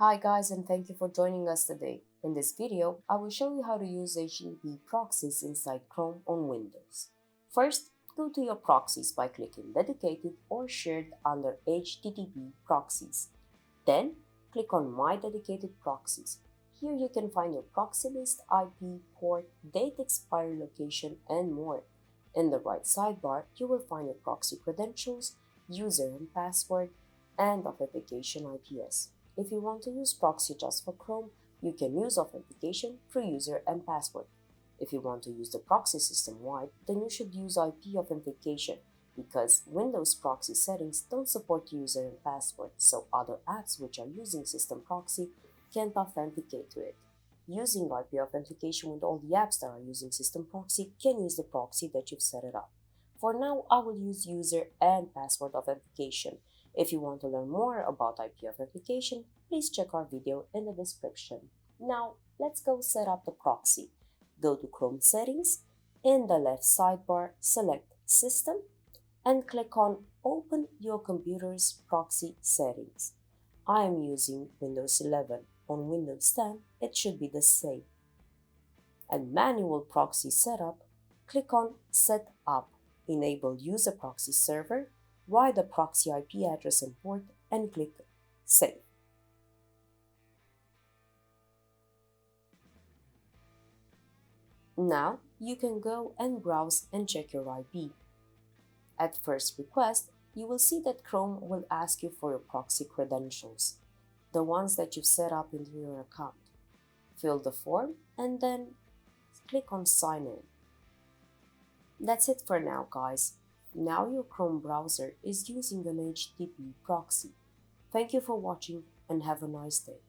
Hi guys, and thank you for joining us today. In this video, I will show you how to use HTTP proxies inside Chrome on Windows. First, go to your proxies by clicking Dedicated or Shared under HTTP Proxies. Then, click on My Dedicated Proxies. Here you can find your proxy list, IP, port, date expiry location, and more. In the right sidebar, you will find your proxy credentials, user and password, and authentication IPs. If you want to use proxy just for Chrome, you can use authentication through user and password. If you want to use the proxy system-wide, then you should use IP authentication because Windows proxy settings don't support user and password, so other apps which are using system proxy can't authenticate to it. Using IP authentication with all the apps that are using system proxy can use the proxy that you've set it up. For now, I will use user and password authentication. If you want to learn more about IP authentication, please check our video in the description. Now, let's go set up the proxy. Go to Chrome Settings. In the left sidebar, select System and click on Open your computer's proxy settings. I am using Windows 11. On Windows 10, it should be the same. And Manual Proxy Setup, click on Set Up. Enable User Proxy Server, write the proxy IP address and port, and click Save. Now, you can go and browse and check your IP. At first request, you will see that Chrome will ask you for your proxy credentials, the ones that you've set up into your account. Fill the form and then click on Sign In. That's it for now, guys. Now your Chrome browser is using an HTTP proxy. Thank you for watching and have a nice day.